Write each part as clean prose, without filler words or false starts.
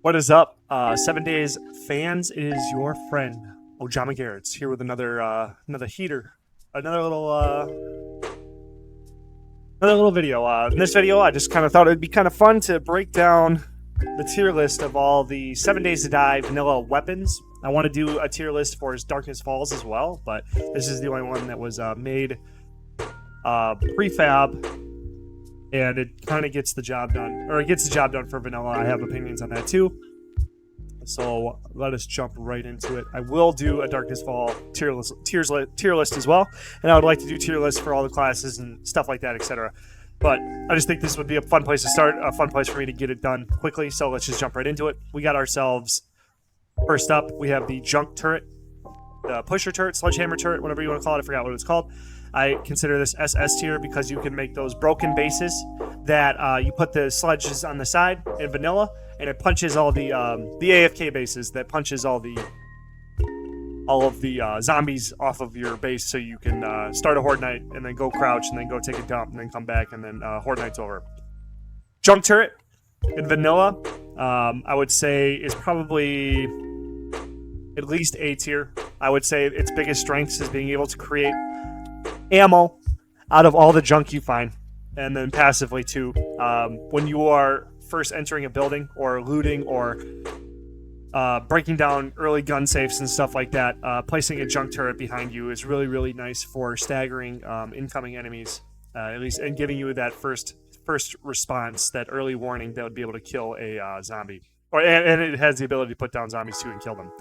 What is up, 7 Days fans? It is your friend Ojama Garrett's here with another heater, another little video. In this video, I just kind of thought it'd be kind of fun to break down the tier list of all the 7 Days to Die vanilla weapons. I want to do a tier list for Darkness Falls as well, but this is the only one that was made prefab. And it kind of gets the job done, or it gets the job done for vanilla. I have opinions on that too. So let us jump right into it. I will do a Darkness Fall tier list as well, and I would like to do tier lists for all the classes and stuff like that, etc. But I just think this would be a fun place to start, a fun place for me to get it done quickly. So let's just jump right into it. We got ourselves, first up, we have the junk turret, the pusher turret, sledgehammer turret, whatever you want to call it. I forgot what it's called. I consider this SS tier because you can make those broken bases that you put the sledges on the side in vanilla, and it punches all the AFK bases that punches all of the zombies off of your base, so you can start a Horde Night and then go crouch and then go take a dump and then come back and then Horde Night's over. Junk turret in vanilla, I would say is probably at least A tier. I would say its biggest strengths is being able to create ammo out of all the junk you find, and then passively too. When you are first entering a building or looting or breaking down early gun safes and stuff like that, placing a junk turret behind you is really, really nice for staggering incoming enemies, at least, and giving you that first response, that early warning that would be able to kill a zombie. And it has the ability to put down zombies too and kill them.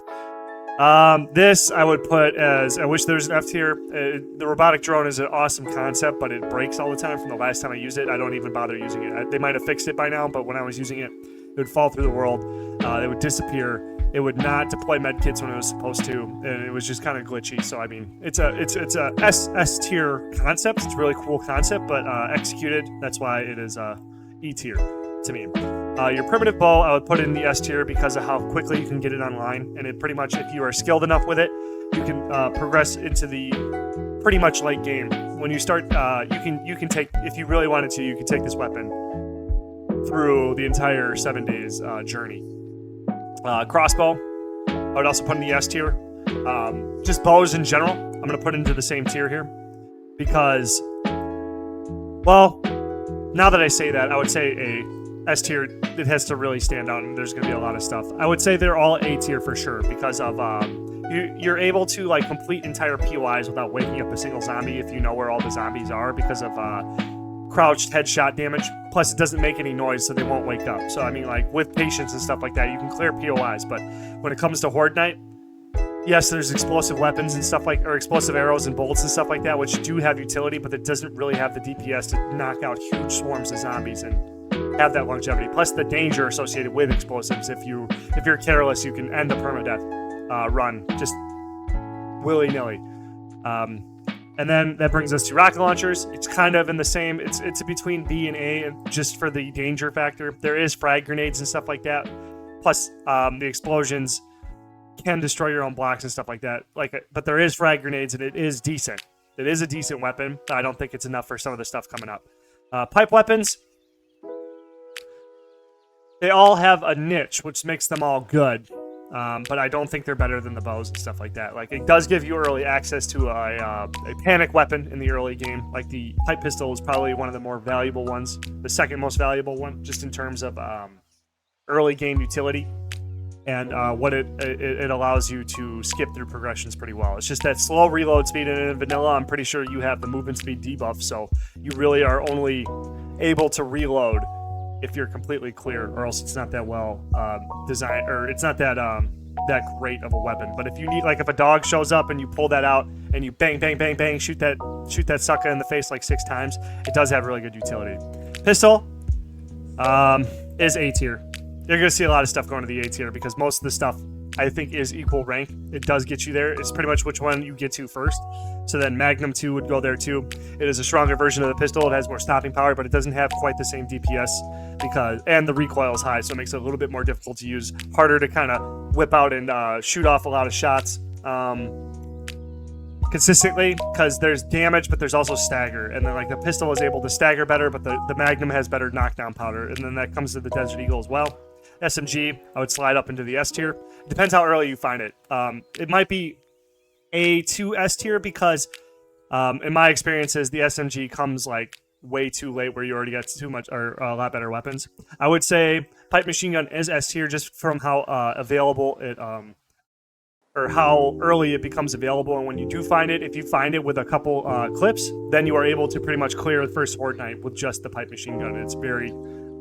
This I would put as, I wish there was an F tier. The robotic drone is an awesome concept, but it breaks all the time. From the last time I used it, I don't even bother using it. They might have fixed it by now, but when I was using it, it would fall through the world. It would disappear. It would not deploy medkits when it was supposed to, and it was just kind of glitchy. So I mean, it's a S tier concept. It's a really cool concept, but executed, that's why it is E tier to me. Your primitive bow, I would put in the S tier because of how quickly you can get it online, and it pretty much, if you are skilled enough with it, you can progress into the pretty much late game. When you start, you can take, if you really wanted to, you can take this weapon through the entire 7 days journey. Crossbow, I would also put in the S tier. Just bows in general, I'm going to put into the same tier here because, well, now that I say that, I would say a S tier, it has to really stand out, and there's going to be a lot of stuff. I would say they're all A tier for sure because of you're able to like complete entire POIs without waking up a single zombie if you know where all the zombies are because of crouched headshot damage. Plus, it doesn't make any noise, so they won't wake up. So I mean, like with patience and stuff like that, you can clear POIs. But when it comes to Horde Night, yes, there's explosive weapons and stuff like, or explosive arrows and bolts and stuff like that, which do have utility, but it doesn't really have the DPS to knock out huge swarms of zombies and have that longevity. Plus the danger associated with explosives. If you're careless, you can end the permadeath run just willy-nilly. And then that brings us to rocket launchers. It's kind of in the same, it's between B and A just for the danger factor. There is frag grenades and stuff like that. Plus the explosions can destroy your own blocks and stuff like that. But there is frag grenades, and it is decent. It is a decent weapon. I don't think it's enough for some of the stuff coming up. Pipe weapons, they all have a niche, which makes them all good. But I don't think they're better than the bows and stuff like that. Like, it does give you early access to a panic weapon in the early game. Like, the pipe pistol is probably one of the more valuable ones. The second most valuable one, just in terms of early game utility. And what it allows you to skip through progressions pretty well. It's just that slow reload speed, and in vanilla, I'm pretty sure you have the movement speed debuff, so you really are only able to reload if you're completely clear, or else it's not that well designed, or it's not that great of a weapon. But if you need, like, if a dog shows up and you pull that out and you bang, bang, bang, bang, shoot that sucker in the face like 6 times, it does have really good utility. Pistol is A tier. You're going to see a lot of stuff going to the A tier because most of the stuff, I think, is equal rank. It does get you there. It's pretty much which one you get to first. So then Magnum 2 would go there too. It is a stronger version of the pistol. It has more stopping power, but it doesn't have quite the same DPS and the recoil is high, so it makes it a little bit more difficult to use. Harder to kind of whip out and shoot off a lot of shots consistently because there's damage, but there's also stagger. And then, like, the pistol is able to stagger better, but the Magnum has better knockdown powder. And then that comes to the Desert Eagle as well. SMG, I would slide up into the S tier. Depends how early you find it. It might be A to S tier because, in my experiences, the SMG comes like way too late where you already got too much or a lot better weapons. I would say pipe machine gun is S tier just from how available it or how early it becomes available. And when you do find it, if you find it with a couple clips, then you are able to pretty much clear the first Horde Night with just the pipe machine gun. It's very,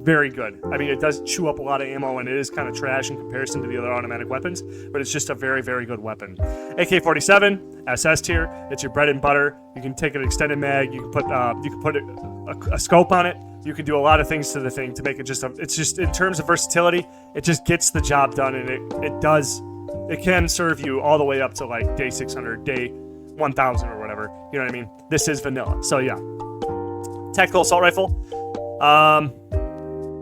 very good. I mean, it does chew up a lot of ammo, and it is kind of trash in comparison to the other automatic weapons, but it's just a very, very good weapon. AK-47, SS tier. It's your bread and butter. You can take an extended mag. You can put a scope on it. You can do a lot of things to the thing to make it just. It's just in terms of versatility, it just gets the job done, and it does. It can serve you all the way up to like day 600, day 1000 or whatever. You know what I mean? This is vanilla. So yeah. Tactical assault rifle.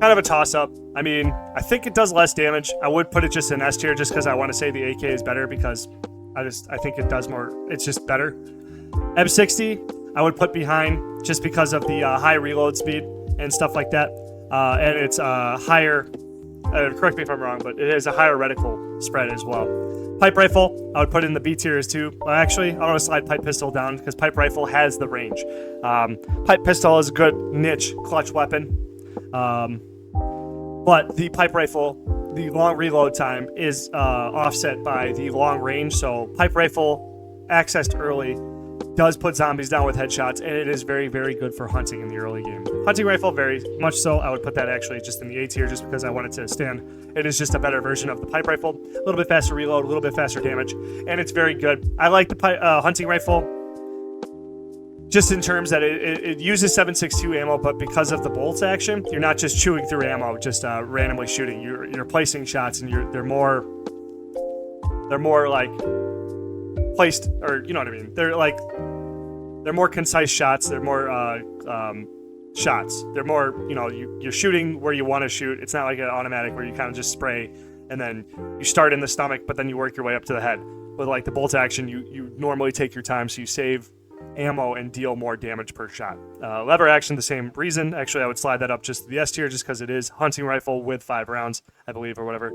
Kind of a toss-up. I mean, I think it does less damage. I would put it just in S tier just because I want to say the AK is better because I think it does more. It's just better. M60, I would put behind just because of the high reload speed and stuff like that. And it's higher. Correct me if I'm wrong, but it is a higher reticle spread as well. Pipe rifle, I would put in the B tiers too. Actually, I want to slide pipe pistol down because pipe rifle has the range. Pipe pistol is a good niche clutch weapon. But the pipe rifle, the long reload time is offset by the long range. So pipe rifle, accessed early, does put zombies down with headshots, and it is very, very good for hunting in the early game. Hunting rifle, very much so. I would put that actually just in the A tier just because I want it to stand. It is just a better version of the pipe rifle. A little bit faster reload, a little bit faster damage, and it's very good. I like the hunting rifle just in terms that it uses 7.62 ammo, but because of the bolts action, you're not just chewing through ammo, just randomly shooting. You're placing shots, and they're more like placed, or you know what I mean. They're more concise shots. They're more shots. They're more, you're shooting where you want to shoot. It's not like an automatic where you kind of just spray and then you start in the stomach, but then you work your way up to the head. With like the bolt action, you normally take your time, so you save ammo and deal more damage per shot. Lever action, the same reason. Actually, I would slide that up just to the S tier just because it is hunting rifle with 5 rounds, I believe, or whatever.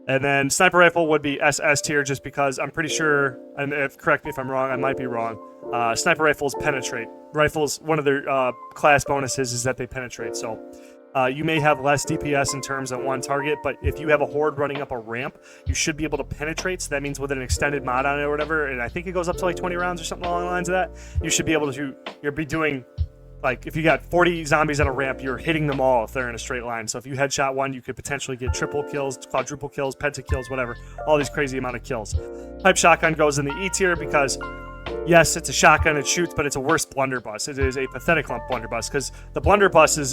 And then sniper rifle would be SS tier just because I'm pretty sure, and correct me if I'm wrong, I might be wrong, sniper rifles penetrate. Rifles, one of their class bonuses is that they penetrate. So you may have less DPS in terms of one target, but if you have a horde running up a ramp, you should be able to penetrate. So that means with an extended mod on it or whatever, and I think it goes up to like 20 rounds or something along the lines of that, you should be able to, you'll be doing, like if you got 40 zombies on a ramp, you're hitting them all if they're in a straight line. So if you headshot one, you could potentially get triple kills, quadruple kills, pentakills, whatever. All these crazy amount of kills. Pipe shotgun goes in the E tier because, yes, it's a shotgun, it shoots, but it's a worse blunderbuss. It is a pathetic lump blunderbuss because the blunderbuss is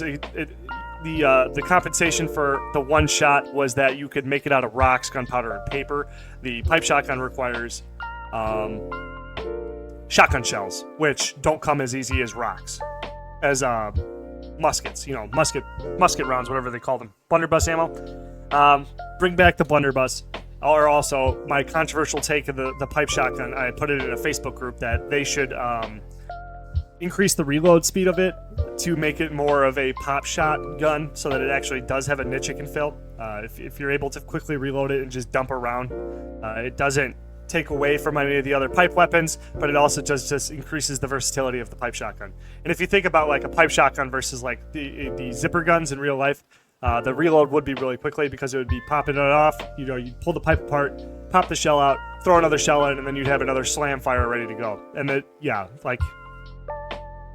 the compensation for the one shot was that you could make it out of rocks, gunpowder, and paper. The pipe shotgun requires shotgun shells, which don't come as easy as rocks. As muskets, musket rounds, whatever they call them. Blunderbuss ammo. Bring back the blunderbuss. Or also, my controversial take of the pipe shotgun, I put it in a Facebook group that they should increase the reload speed of it to make it more of a pop shot gun so that it actually does have a niche it can fill. If you're able to quickly reload it and just dump around, it doesn't take away from any of the other pipe weapons, but it also just increases the versatility of the pipe shotgun. And if you think about like a pipe shotgun versus like the zipper guns in real life, the reload would be really quickly because it would be popping it off. You'd pull the pipe apart, pop the shell out, throw another shell in, and then you'd have another slam fire ready to go. And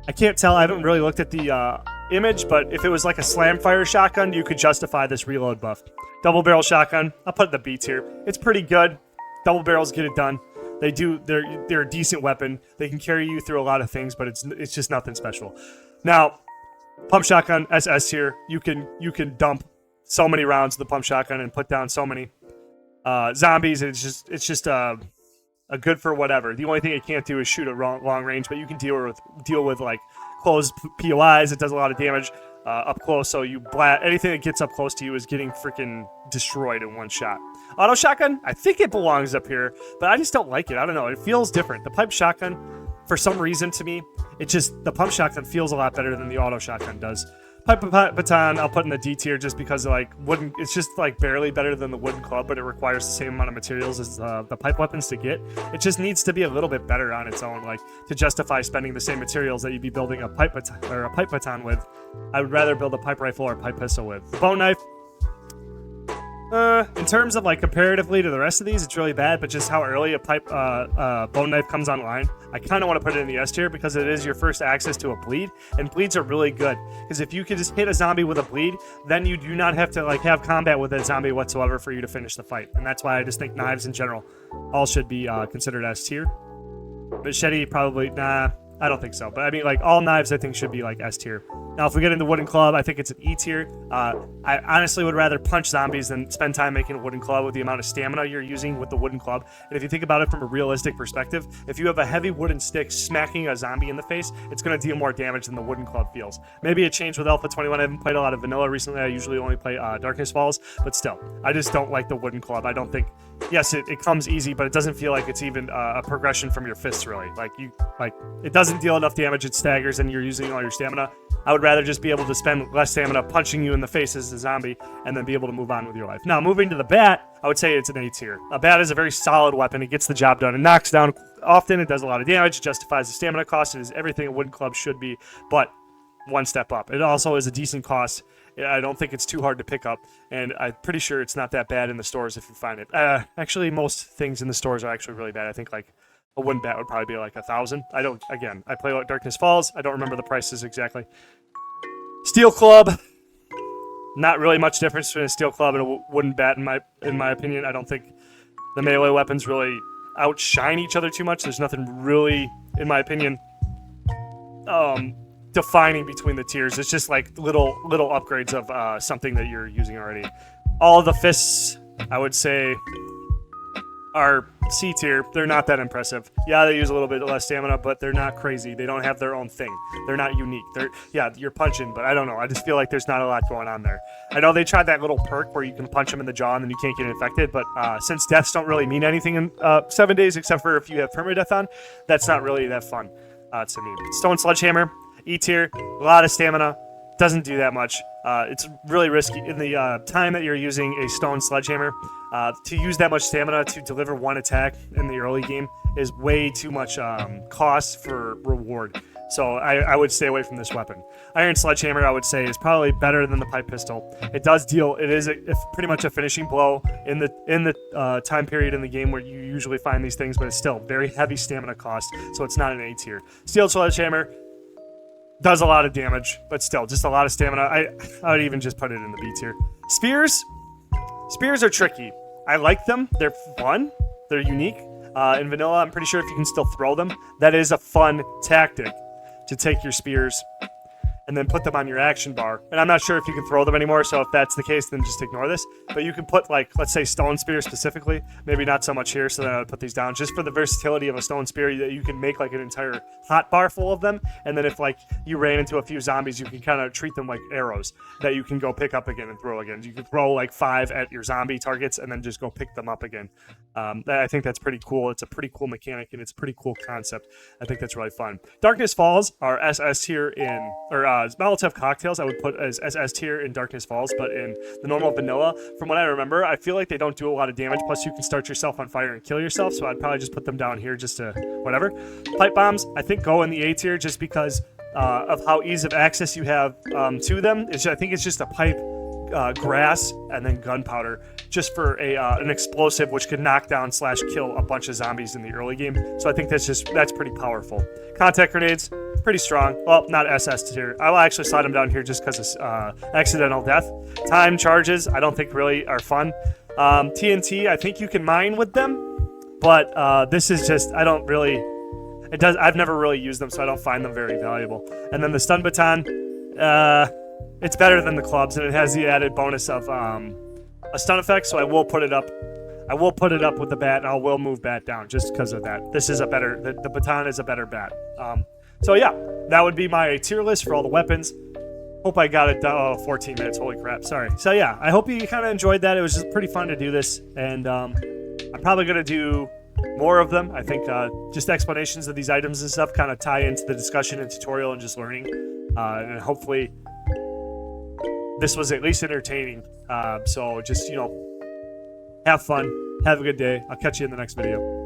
I can't tell. I haven't really looked at the image, but if it was like a slam fire shotgun, you could justify this reload buff. Double barrel shotgun, I'll put it in the B tier. It's pretty good. Double barrels get it done. They're a decent weapon. They can carry you through a lot of things, but it's just nothing special. Now, pump shotgun, SS tier. You can dump so many rounds of the pump shotgun and put down so many zombies. It's just a good for whatever. The only thing it can't do is shoot at long range, but you can deal with like closed POIs. It does a lot of damage up close, so anything that gets up close to you is getting freaking destroyed in one shot. Auto shotgun, I think it belongs up here, but I just don't like it. I don't know. It feels different. The pipe shotgun, for some reason to me, the pump shotgun feels a lot better than the auto shotgun does. Pipe baton, I'll put in the D tier just because like wooden. It's just like barely better than the wooden club, but it requires the same amount of materials as the pipe weapons to get. It just needs to be a little bit better on its own, like to justify spending the same materials that you'd be building a pipe baton with. I would rather build a pipe rifle or a pipe pistol with. Bone knife. In terms of like comparatively to the rest of these, it's really bad, but just how early a bone knife comes online, I kind of want to put it in the S tier because it is your first access to a bleed, and bleeds are really good because if you can just hit a zombie with a bleed, then you do not have to like have combat with that zombie whatsoever for you to finish the fight, and that's why I just think knives in general all should be considered S tier. Machete probably, nah, I don't think so, but I mean like all knives I think should be like S tier. Now, if we get into wooden club, I think it's an E tier. I honestly would rather punch zombies than spend time making a wooden club with the amount of stamina you're using with the wooden club. And if you think about it from a realistic perspective, if you have a heavy wooden stick smacking a zombie in the face, it's going to deal more damage than the wooden club feels. Maybe it changed with Alpha 21. I haven't played a lot of vanilla recently. I usually only play Darkness Falls, but still, I just don't like the wooden club. I don't think, yes, it comes easy, but it doesn't feel like it's even a progression from your fists, really. Like, it doesn't deal enough damage, it staggers, and you're using all your stamina. I would rather just be able to spend less stamina punching you in the face as a zombie and then be able to move on with your life. Now, moving to the bat, I would say it's an A tier. A bat is a very solid weapon. It gets the job done. It knocks down often. It does a lot of damage. It justifies the stamina cost. It is everything a wooden club should be, but one step up. It also is a decent cost. I don't think it's too hard to pick up, and I'm pretty sure it's not that bad in the stores if you find it. Actually, most things in the stores are actually really bad. I think like a wooden bat would probably be like 1,000. I play Darkness Falls. I don't remember the prices exactly. Steel club, not really much difference between a steel club and a wooden bat in my opinion. I don't think the melee weapons really outshine each other too much. There's nothing really, in my opinion, defining between the tiers. It's just like little upgrades of something that you're using already. All of the fists, I would say, are C tier. They're not that impressive. Yeah, they use a little bit less stamina, but they're not crazy. They don't have their own thing. They're not unique. You're punching, but I don't know. I just feel like there's not a lot going on there. I know they tried that little perk where you can punch them in the jaw and then you can't get infected, but since deaths don't really mean anything in 7 days, except for if you have permadeath on, that's not really that fun to me. Stone Sledgehammer, E tier, a lot of stamina. Doesn't do that much. It's really risky in the time that you're using a stone sledgehammer. To use that much stamina to deliver one attack in the early game is way too much cost for reward. So I would stay away from this weapon. Iron Sledgehammer, I would say, is probably better than the pipe pistol. It does deal. It is pretty much a finishing blow in the time period in the game where you usually find these things, but it's still very heavy stamina cost. So it's not an A tier. Steel Sledgehammer does a lot of damage, but still, just a lot of stamina. I would even just put it in the B tier. Spears are tricky. I like them. They're fun. They're unique. In vanilla, I'm pretty sure if you can still throw them, that is a fun tactic to take your spears and then put them on your action bar. And I'm not sure if you can throw them anymore, so if that's the case, then just ignore this. But you can put, like, let's say stone spear specifically. Maybe not so much here, so then I would put these down. Just for the versatility of a stone spear, that you can make, like, an entire hot bar full of them. And then if, like, you ran into a few zombies, you can kind of treat them like arrows that you can go pick up again and throw again. You can throw, like, 5 at your zombie targets and then just go pick them up again. I think that's pretty cool. It's a pretty cool mechanic, and it's a pretty cool concept. I think that's really fun. Darkness Falls are SS tier in... Molotov cocktails I would put as SS tier in Darkness Falls, but in the normal vanilla, from what I remember, I feel like they don't do a lot of damage, plus you can start yourself on fire and kill yourself, so I'd probably just put them down here just to whatever. Pipe bombs, I think go in the A tier just because of how ease of access you have to them. I think it's just a pipe, grass, and then gunpowder, just for an explosive which could knock down / kill a bunch of zombies in the early game. So I think that's pretty powerful. Contact grenades, pretty strong. Well, not SS tier. I'll actually slide them down here just because of accidental death. Time charges, I don't think really are fun. TNT, I think you can mine with them, but this is just, I don't really... I've never really used them, so I don't find them very valuable. And then the stun baton, it's better than the clubs, and it has the added bonus of a stun effect, so I will put it up. I will put it up with the bat, and I will move bat down just because of that. This is a better... The baton is a better bat. So yeah, that would be my tier list for all the weapons. Hope I got it done. Oh, 14 minutes. Holy crap. Sorry. So yeah, I hope you kind of enjoyed that. It was just pretty fun to do this, and I'm probably going to do more of them. I think just explanations of these items and stuff kind of tie into the discussion and tutorial and just learning. And hopefully this was at least entertaining. So just, have fun. Have a good day. I'll catch you in the next video.